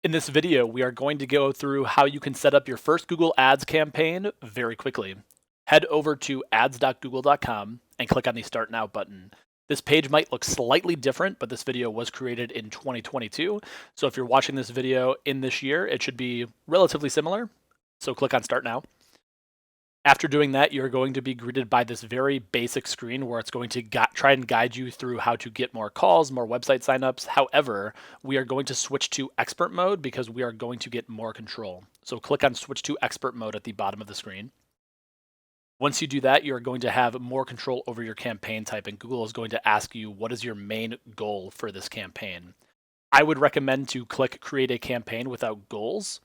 In this video, we are going to go through how you can set up your first Google Ads campaign very quickly. Head over to ads.google.com and click on the Start Now button. This page might look slightly different, but this video was created in 2022. So if you're watching this video in this year, it should be relatively similar. So click on Start Now. After doing that, you're going to be greeted by this very basic screen where it's going to try and guide you through how to get more calls, more website signups. However, we are going to switch to expert mode because we are going to get more control. So click on switch to expert mode at the bottom of the screen. Once you do that, you're going to have more control over your campaign type, and Google is going to ask you, what is your main goal for this campaign? I would recommend to click create a campaign without goals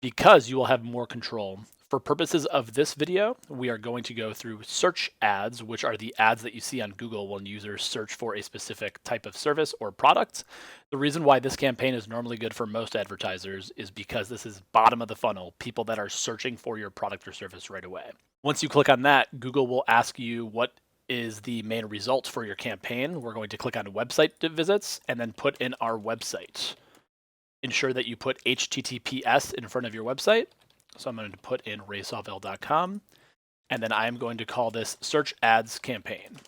because you will have more control. For purposes of this video, we are going to go through search ads, which are the ads that you see on Google when users search for a specific type of service or product. The reason why this campaign is normally good for most advertisers is because this is bottom of the funnel, people that are searching for your product or service right away. Once you click on that, Google will ask you what is the main result for your campaign. We're going to click on website visits and then put in our website. Ensure that you put HTTPS in front of your website. So I'm going to put in sawvell.com, and then I'm going to call this search ads campaign.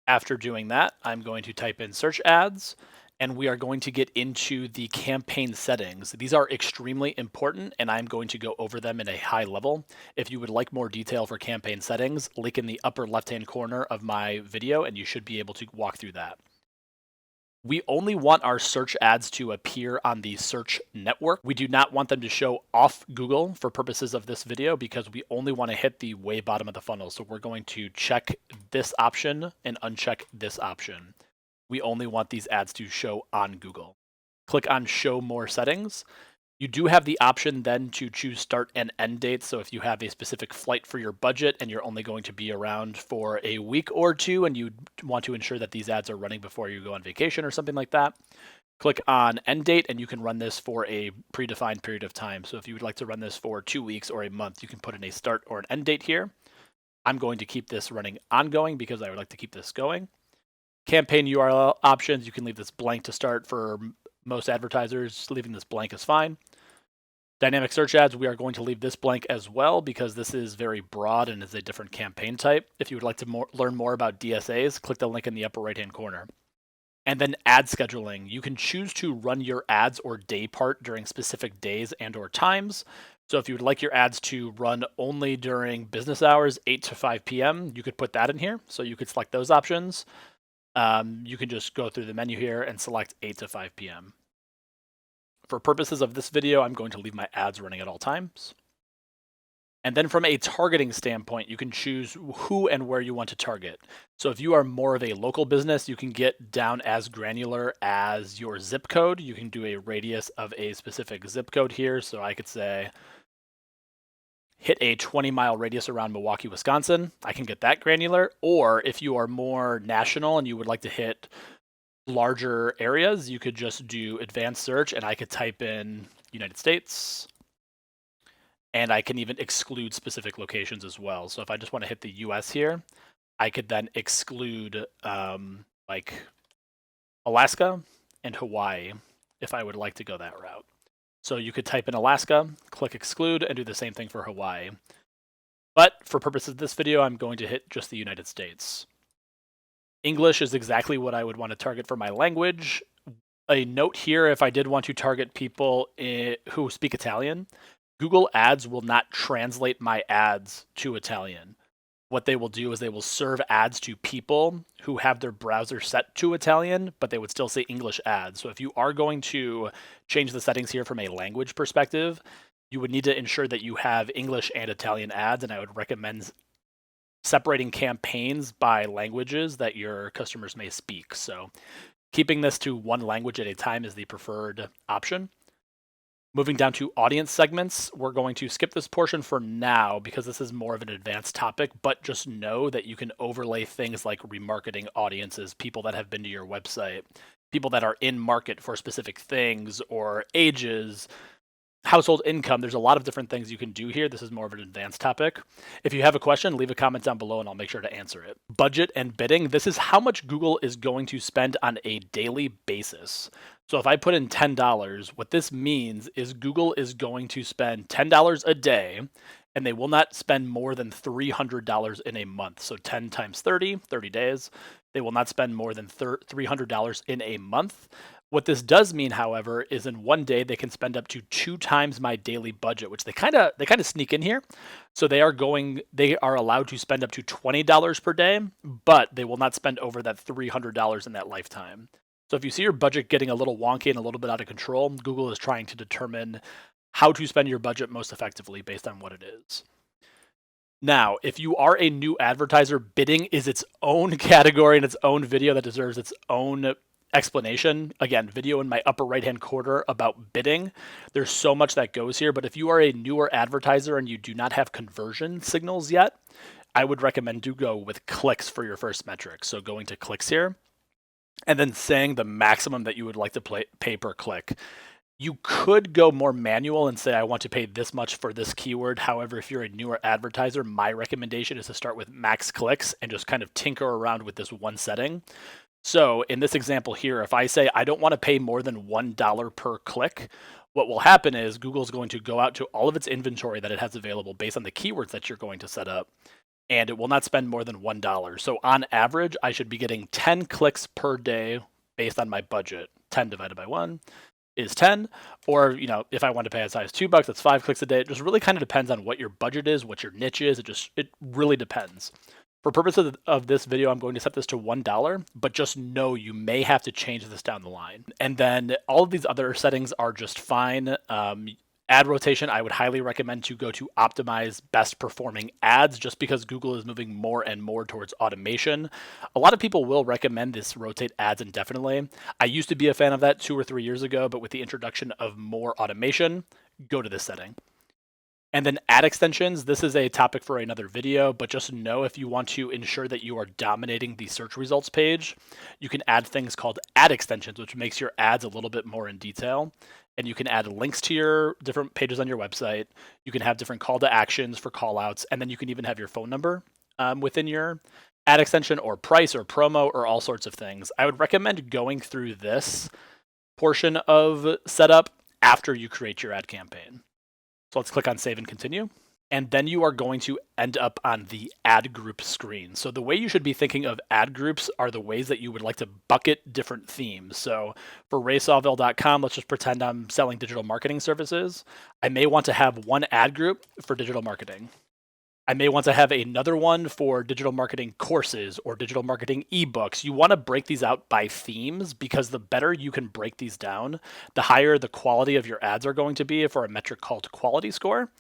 After doing that, I'm going to type in search ads, and we are going to get into the campaign settings. These are extremely important, and I'm going to go over them in a high level. If you would like more detail for campaign settings, link in the upper left-hand corner of my video, and you should be able to walk through that. We only want our search ads to appear on the search network. We do not want them to show off Google for purposes of this video because we only want to hit the way bottom of the funnel. So we're going to check this option and uncheck this option. We only want these ads to show on Google. Click on show more settings. You do have the option then to choose start and end dates. So if you have a specific flight for your budget and you're only going to be around for a week or two and you want to ensure that these ads are running before you go on vacation or something like that, click on end date and you can run this for a predefined period of time. So if you would like to run this for 2 weeks or a month, you can put in a start or an end date here. I'm going to keep this running ongoing because I would like to keep this going. Campaign URL options, you can leave this blank to start. For most advertisers, leaving this blank is fine. Dynamic search ads, we are going to leave this blank as well because this is very broad and is a different campaign type. If you would like to learn more about DSAs, click the link in the upper right-hand corner. And then ad scheduling. You can choose to run your ads or day part during specific days and or times. So if you would like your ads to run only during business hours, 8 to 5 p.m., you could put that in here. So you could select those options. You can just go through the menu here and select 8 to 5 p.m. For purposes of this video, I'm going to leave my ads running at all times. And then from a targeting standpoint, you can choose who and where you want to target. So if you are more of a local business, you can get down as granular as your zip code. You can do a radius of a specific zip code here. So I could say, hit a 20-mile radius around Milwaukee, Wisconsin. I can get that granular. Or if you are more national and you would like to hit larger areas, you could just do advanced search and I could type in United States, and I can even exclude specific locations as well. So if I just want to hit the US here, I could then exclude like Alaska and Hawaii if I would like to go that route. So you could type in Alaska, click exclude, and do the same thing for Hawaii. But for purposes of this video, I'm going to hit just the United States. English is exactly what I would want to target for my language. A note here, if I did want to target people who speak Italian, Google Ads will not translate my ads to Italian. What they will do is they will serve ads to people who have their browser set to Italian, but they would still say English ads. So if you are going to change the settings here from a language perspective, you would need to ensure that you have English and Italian ads, and I would recommend separating campaigns by languages that your customers may speak. So keeping this to one language at a time is the preferred option. Moving down to audience segments, we're going to skip this portion for now because this is more of an advanced topic, but just know that you can overlay things like remarketing audiences, people that have been to your website, people that are in market for specific things, or ages, household income. There's a lot of different things you can do here. This is more of an advanced topic. If you have a question, leave a comment down below and I'll make sure to answer it. Budget and bidding. This is how much Google is going to spend on a daily basis. So if I put in $10, what this means is Google is going to spend $10 a day, and they will not spend more than $300 in a month. So 10 times 30, 30 days. They will not spend more than $300 in a month. What this does mean, however, is in one day they can spend up to 2 times my daily budget, which they kind of sneak in here. So they are allowed to spend up to $20 per day, but they will not spend over that $300 in that lifetime. So if you see your budget getting a little wonky and a little bit out of control, Google is trying to determine how to spend your budget most effectively based on what it is. Now, if you are a new advertiser, bidding is its own category and its own video that deserves its own explanation. Again, video in my upper right-hand corner about bidding. There's so much that goes here, but if you are a newer advertiser and you do not have conversion signals yet, I would recommend to go with clicks for your first metric. So going to clicks here, and then saying the maximum that you would like to pay per click. You could go more manual and say, I want to pay this much for this keyword. However, if you're a newer advertiser, my recommendation is to start with max clicks and just kind of tinker around with this one setting. So in this example here, if I say I don't want to pay more than $1 per click, what will happen is Google's going to go out to all of its inventory that it has available based on the keywords that you're going to set up, and it will not spend more than $1. So on average, I should be getting 10 clicks per day based on my budget. 10 divided by 1 is 10. Or, if I want to pay as high as $2, that's 5 clicks a day. It just really kind of depends on what your budget is, what your niche is. It really depends. For purposes of this video, I'm going to set this to $1, but just know you may have to change this down the line. And then all of these other settings are just fine. Ad rotation, I would highly recommend to go to optimize best performing ads, just because Google is moving more and more towards automation. A lot of people will recommend this rotate ads indefinitely. I used to be a fan of that 2 or 3 years ago, but with the introduction of more automation, go to this setting. And then ad extensions, this is a topic for another video, but just know if you want to ensure that you are dominating the search results page, you can add things called ad extensions, which makes your ads a little bit more in detail. And you can add links to your different pages on your website. You can have different call to actions for call outs, and then you can even have your phone number within your ad extension, or price or promo, or all sorts of things. I would recommend going through this portion of setup after you create your ad campaign. So let's click on save and continue. And then you are going to end up on the ad group screen. So the way you should be thinking of ad groups are the ways that you would like to bucket different themes. So for Sawvell.com, let's just pretend I'm selling digital marketing services. I may want to have one ad group for digital marketing. I may want to have another one for digital marketing courses or digital marketing ebooks. You want to break these out by themes, because the better you can break these down, the higher the quality of your ads are going to be for a metric called quality score.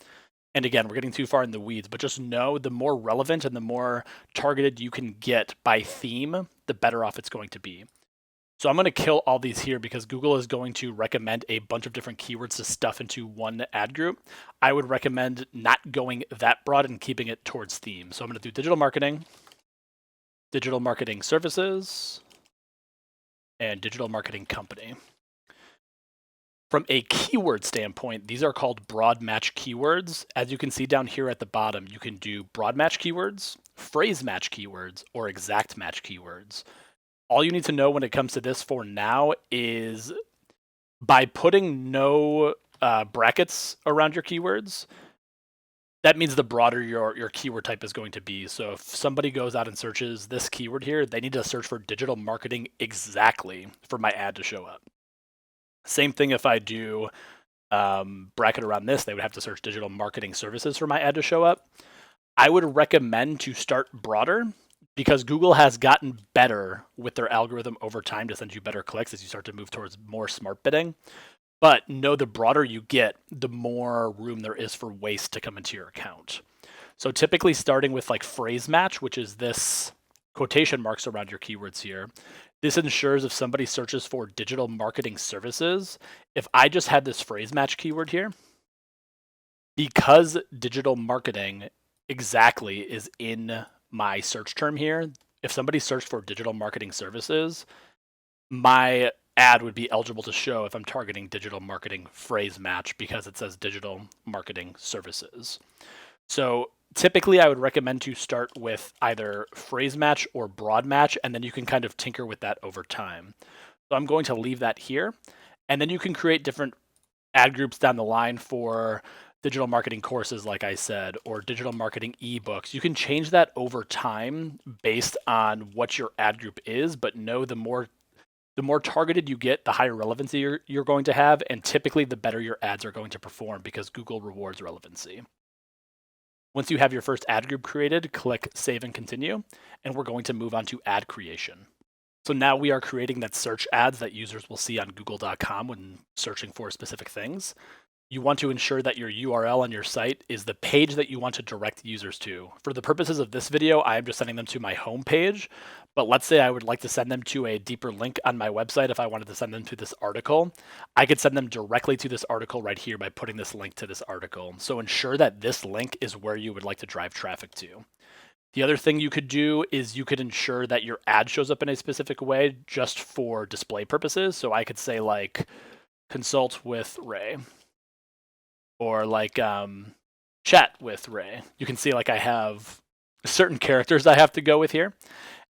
And again, we're getting too far in the weeds, but just know the more relevant and the more targeted you can get by theme, the better off it's going to be. So I'm going to kill all these here because Google is going to recommend a bunch of different keywords to stuff into one ad group. I would recommend not going that broad and keeping it towards theme. So I'm going to do digital marketing services, and digital marketing company. From a keyword standpoint, these are called broad match keywords. As you can see down here at the bottom, you can do broad match keywords, phrase match keywords, or exact match keywords. All you need to know when it comes to this for now is by putting no brackets around your keywords, that means the broader your keyword type is going to be. So if somebody goes out and searches this keyword here, they need to search for digital marketing exactly for my ad to show up. Same thing if I do bracket around this, they would have to search digital marketing services for my ad to show up. I would recommend to start broader, because Google has gotten better with their algorithm over time to send you better clicks as you start to move towards more smart bidding. But know the broader you get, the more room there is for waste to come into your account. So typically starting with like phrase match, which is this quotation marks around your keywords here, this ensures if somebody searches for digital marketing services, if I just had this phrase match keyword here, because digital marketing exactly is in my search term here, if somebody searched for digital marketing services, my ad would be eligible to show if I'm targeting digital marketing phrase match, because it says digital marketing services. So typically I would recommend to start with either phrase match or broad match, and then you can kind of tinker with that over time. So I'm going to leave that here. And then you can create different ad groups down the line for digital marketing courses, like I said, or digital marketing ebooks. You can change that over time based on what your ad group is, but know the more targeted you get, the higher relevancy you're going to have, and typically the better your ads are going to perform because Google rewards relevancy. Once you have your first ad group created, click Save and Continue, and we're going to move on to ad creation. So now we are creating that search ads that users will see on google.com when searching for specific things. You want to ensure that your URL on your site is the page that you want to direct users to. For the purposes of this video, I am just sending them to my home page, but let's say I would like to send them to a deeper link on my website. If I wanted to send them to this article, I could send them directly to this article right here by putting this link to this article. So ensure that this link is where you would like to drive traffic to. The other thing you could do is you could ensure that your ad shows up in a specific way just for display purposes. So I could say like consult with Ray, or like chat with Ray. You can see like I have certain characters I have to go with here.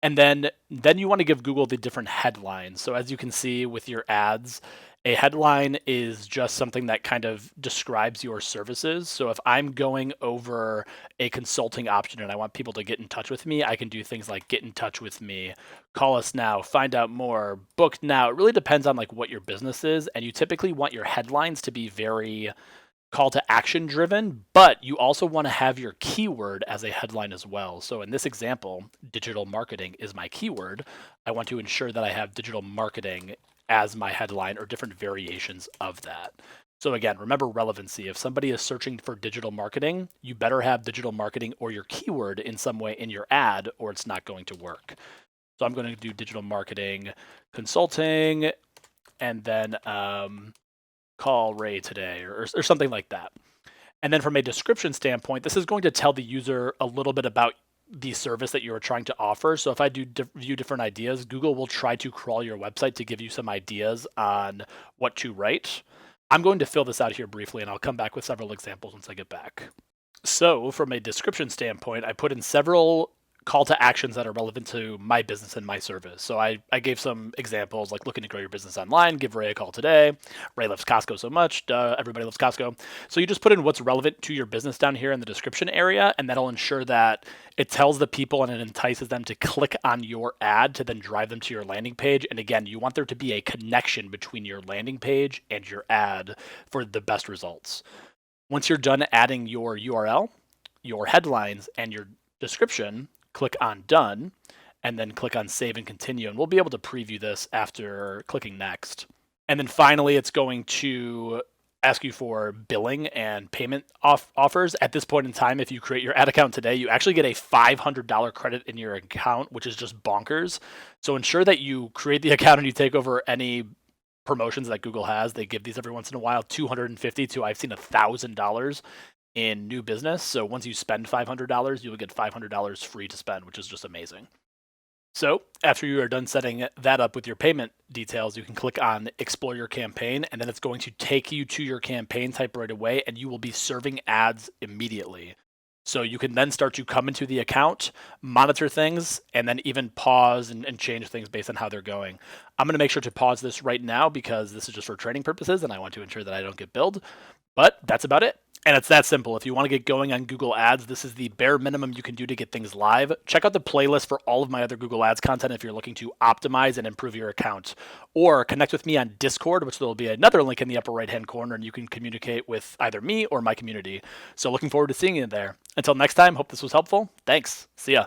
And then you want to give Google the different headlines. So as you can see with your ads, a headline is just something that kind of describes your services. So if I'm going over a consulting option and I want people to get in touch with me, I can do things like get in touch with me, call us now, find out more, book now. It really depends on like what your business is. And you typically want your headlines to be very call to action driven, but you also want to have your keyword as a headline as well. So in this example, digital marketing is my keyword. I want to ensure that I have digital marketing as my headline or different variations of that. So again, remember relevancy. If somebody is searching for digital marketing, you better have digital marketing or your keyword in some way in your ad, or it's not going to work. So I'm going to do digital marketing consulting, and then call Ray today, or something like that. And then from a description standpoint, this is going to tell the user a little bit about the service that you're trying to offer. So if I do view different ideas, Google will try to crawl your website to give you some ideas on what to write. I'm going to fill this out here briefly, and I'll come back with several examples once I get back. So from a description standpoint, I put in several call to actions that are relevant to my business and my service. So I gave some examples like looking to grow your business online, give Ray a call today. Ray loves Costco so much. Duh, everybody loves Costco. So you just put in what's relevant to your business down here in the description area, and that'll ensure that it tells the people and it entices them to click on your ad to then drive them to your landing page. And again, you want there to be a connection between your landing page and your ad for the best results. Once you're done adding your URL, your headlines, and your description, click on Done, and then click on Save and Continue. And we'll be able to preview this after clicking Next. And then finally, it's going to ask you for billing and payment offers. At this point in time, if you create your ad account today, you actually get a $500 credit in your account, which is just bonkers. So ensure that you create the account and you take over any promotions that Google has. They give these every once in a while, $250 to I've seen $1,000 in new business. So once you spend $500, you will get $500 free to spend, which is just amazing. So after you are done setting that up with your payment details, you can click on Explore Your Campaign, and then it's going to take you to your campaign type right away, and you will be serving ads immediately. So you can then start to come into the account, monitor things, and then even pause and change things based on how they're going. I'm going to make sure to pause this right now because this is just for training purposes, and I want to ensure that I don't get billed. But that's about it. And it's that simple. If you want to get going on Google Ads, this is the bare minimum you can do to get things live. Check out the playlist for all of my other Google Ads content if you're looking to optimize and improve your account. Or connect with me on Discord, which there will be another link in the upper right-hand corner, and you can communicate with either me or my community. So looking forward to seeing you there. Until next time, hope this was helpful. Thanks. See ya.